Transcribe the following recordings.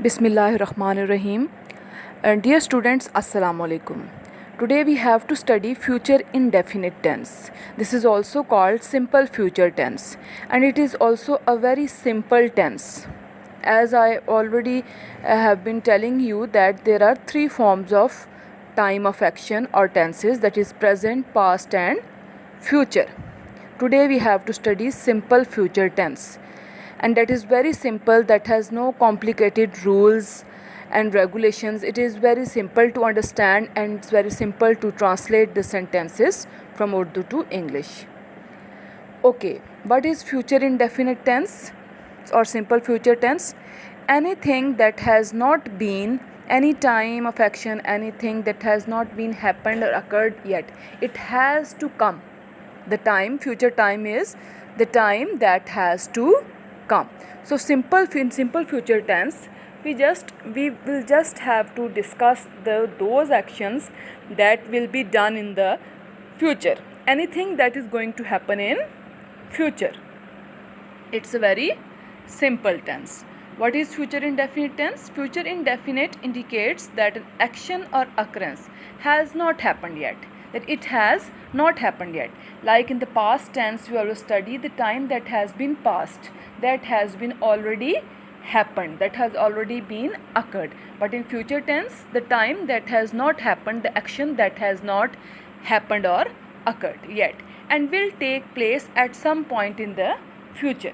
Bismillahirrahmanirrahim. Dear students, Assalamu alaikum. Today we have to study future indefinite tense. This is also called simple future tense, and it is also a very simple tense. As I already have been telling you that there are three forms of time of action or tenses, that is present, past and future. Today we have to study simple future tense, and that is very simple, that has no complicated rules and regulations. It is very simple to understand and it's very simple to translate the sentences from Urdu to English. Okay, what is future indefinite tense or simple future tense? Anything that has not been, any time of action, anything that has not been happened or occurred yet, it has to come. The time, future time, is the time that has to come. So in simple future tense, we will just have to discuss those actions that will be done in the future, anything that is going to happen in future. It's a very simple tense. What is future indefinite tense? Future indefinite indicates that an action or occurrence has not happened yet, that it has not happened yet. Like in the past tense, we always study the time that has been passed, that has been already happened, that has already been occurred. But in future tense, the time that has not happened, the action that has not happened or occurred yet, and will take place at some point in the future,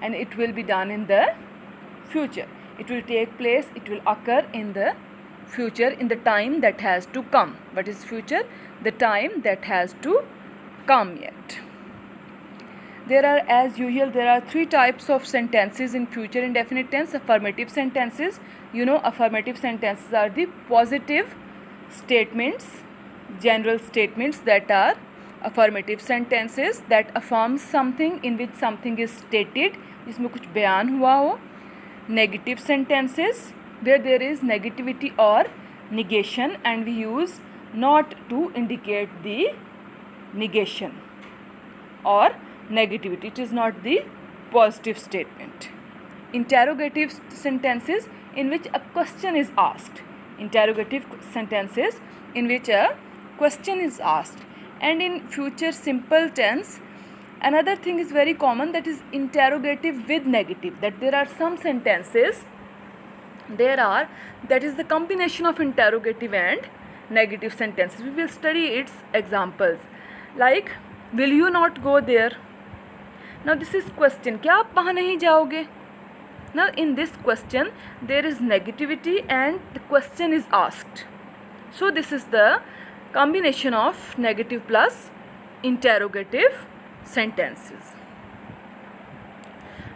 and it will be done in the future. It will take place, it will occur in the future, in the time that has to come. What is future? The time that has to come yet. There are, as usual, there are three types of sentences in future indefinite tense. Affirmative sentences. Affirmative sentences are the positive statements, general statements that are affirmative sentences, that affirms something, in which something is stated, जिसमें कुछ बयान हुआ हो. Negative sentences, where there is negativity or negation, and we use not to indicate the negation or negativity. It is not the positive statement. Interrogative sentences, in which a question is asked. Interrogative sentences in which a question is asked. And in future simple tense, another thing is very common, that is interrogative with negative, that there are some sentences, that is the combination of interrogative and negative sentences. We will study its examples. Like, will you not go there? Now this is question, क्या आप वहाँ नहीं जाओगे? Now in this question there is negativity and the question is asked. So this is the combination of negative plus interrogative sentences.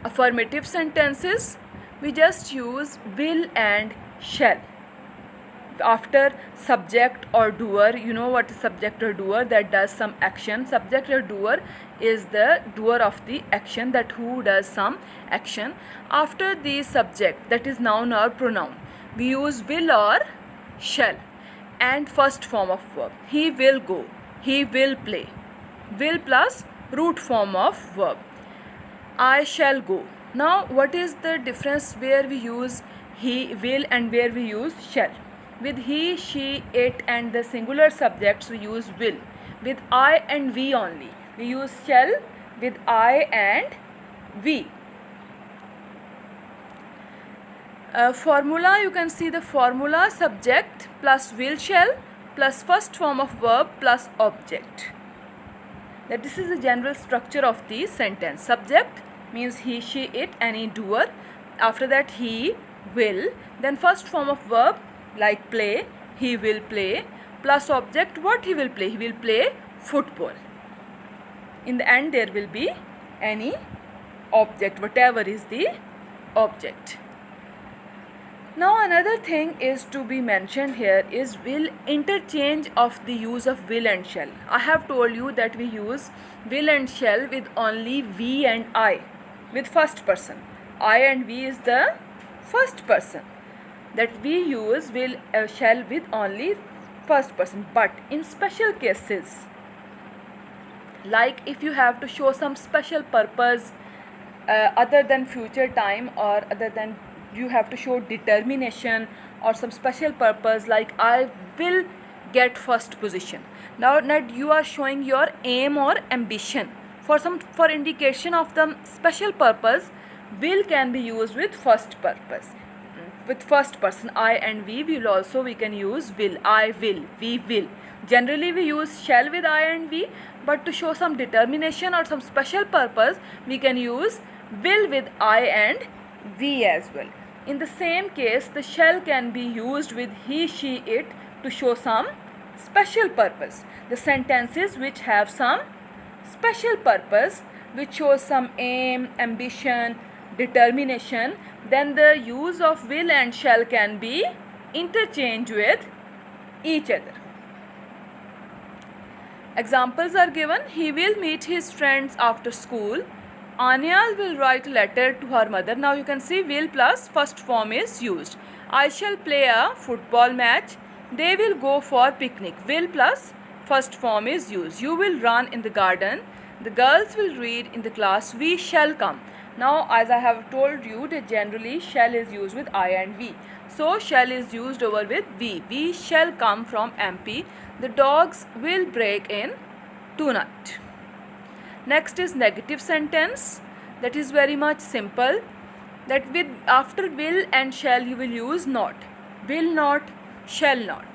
Affirmative sentences, we just use will and shall after subject or doer. You know what is subject or doer? That does some action. Subject or doer is the doer of the action, that who does some action. After the subject, that is noun or pronoun, we use will or shall. And first form of verb, he will go, he will play. Will plus root form of verb, I shall go. Now what is the difference where we use he will and where we use shall? With he, she, it and the singular subjects we use will. With I and we only, we use shall. With I and we. Formula, you can see the formula: subject plus will shall plus first form of verb plus object. That this is the general structure of the sentence. Subject means he, she, it, any doer. After that he will. Then first form of verb like play, he will play, plus object, what he will play? He will play football. In the end there will be any object, whatever is the object. Now another thing is to be mentioned here is will, interchange of the use of will and shall. I have told you that we use will and shall with only we and I, with first person. I and we is the first person, that we use will shall with only first person. But in special cases, like if you have to show some special purpose other than future time or other than you have to show determination or some special purpose, like I will get first position. Now that you are showing your aim or ambition for indication of the special purpose, will can be used with first purpose, with first person I and we can use will. I will, we will. Generally we use shall with I and we, but to show some determination or some special purpose, we can use will with I and we as well. In the same case, the shall can be used with he, she, it to show some special purpose. The sentences which have some special purpose, which shows some aim, ambition, determination, then the use of will and shall can be interchanged with each other. Examples are given. He will meet his friends after school. Anya will write a letter to her mother. Now you can see will plus first form is used. I shall play a football match. They will go for picnic. Will plus first form is used. You will run in the garden. The girls will read in the class. We shall come. Now as I have told you that generally shall is used with I and we. So shall is used over with we. We shall come from MP. The dogs will break in tonight. Next is negative sentence. That is very much simple. That with after will and shall you will use not. Will not, shall not.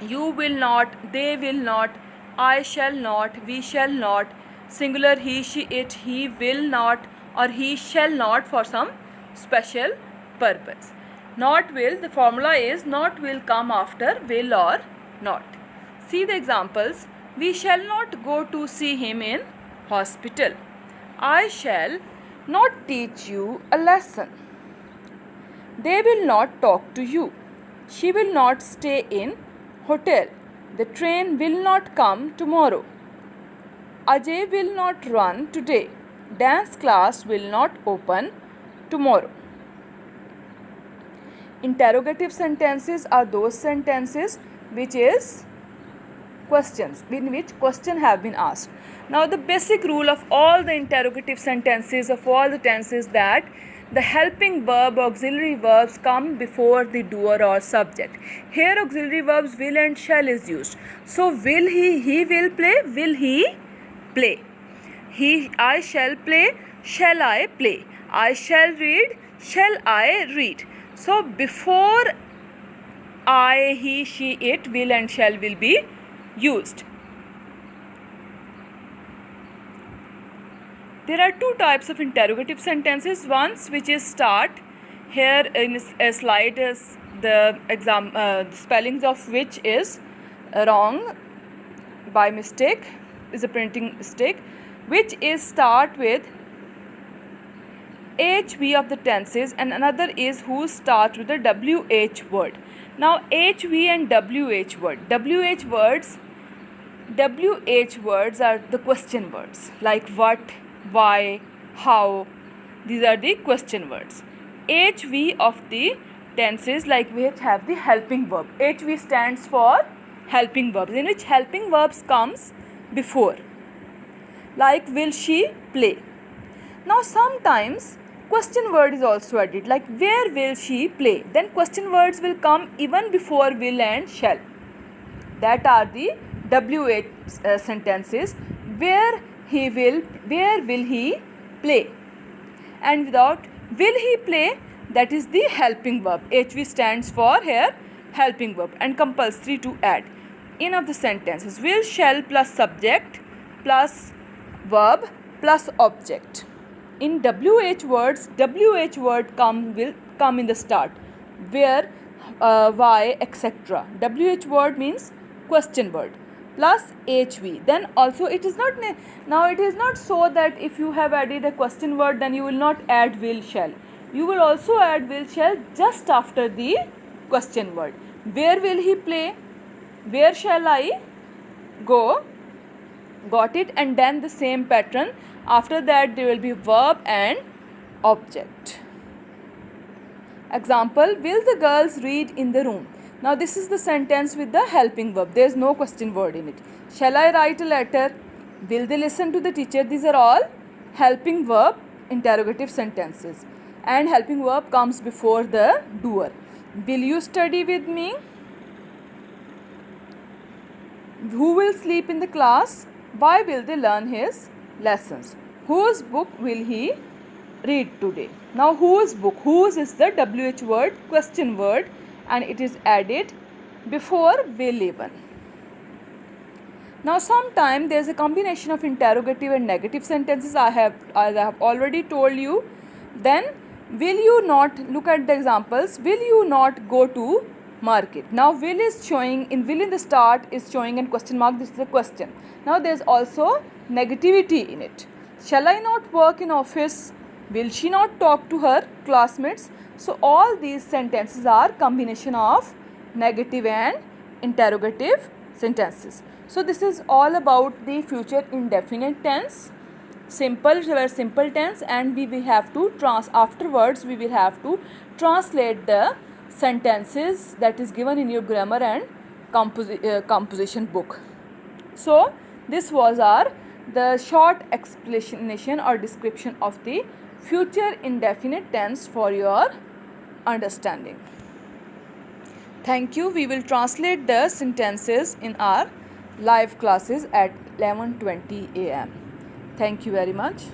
You will not, they will not, I shall not, we shall not. Singular he, she, it, he will not or he shall not for some special purpose. Not will, the formula is not will come after will or not. See the examples. We shall not go to see him in hospital. I shall not teach you a lesson. They will not talk to you. She will not stay in hotel. The train will not come tomorrow. Ajay will not run today. Dance class will not open tomorrow. Interrogative sentences are those sentences which is questions, in which question have been asked. Now the basic rule of all the interrogative sentences of all the tenses that the helping verb, auxiliary verbs come before the doer or subject. Here auxiliary verbs will and shall is used. So will he will play, will he play. I shall play, shall I play. I shall read, shall I read. So before I, he, she, it, will and shall will be used. There are two types of interrogative sentences. One which is start. Here in a slide is the spellings of which is wrong by mistake, is a printing mistake, which is start with HV of the tenses, and another is who starts with the WH word. Now HV and WH word. WH words are the question words, like what, why, how. These are the question words. HV of the tenses, like we have the helping verb. HV stands for helping verbs, in which helping verbs comes before, like will she play. Now sometimes question word is also added, like where will she play. Then question words will come even before will and shall. That are the WH sentences. Where will he play. And without will he play, that is the helping verb. HV stands for here helping verb and compulsory to add in of the sentences. Will, shall plus subject plus verb plus object. In WH words, WH word will come in the start. Where, why, etc. WH word means question word plus HV. Then also it is not so that if you have added a question word, then you will not add will, shall. You will also add will, shall just after the question word. Where will he play? Where shall I go? Got it? And then the same pattern. After that there will be verb and object. Example, will the girls read in the room? Now this is the sentence with the helping verb. There is no question word in it. Shall I write a letter? Will they listen to the teacher? These are all helping verb interrogative sentences. and helping verb comes before the doer. Will you study with me? Who will sleep in the class? Why will they learn his lessons? Whose book will he read today? Now whose book? Whose is the WH word, question word, and it is added before will even. Now sometime there is a combination of interrogative and negative sentences as I have already told you. Then will you not, look at the examples, will you not go to market? Now will is showing, will in the start is showing in question mark, this is a question. Now there is also negativity in it. Shall I not work in office? Will she not talk to her classmates? So all these sentences are combination of negative and interrogative sentences. So this is all about the future indefinite tense, simple tense, and we will have to afterwards we will have to translate the sentences that is given in your grammar and composition book. So this was the short explanation or description of the future indefinite tense for your understanding. Thank you. We will translate the sentences in our live classes at 11:20 a.m. Thank you very much.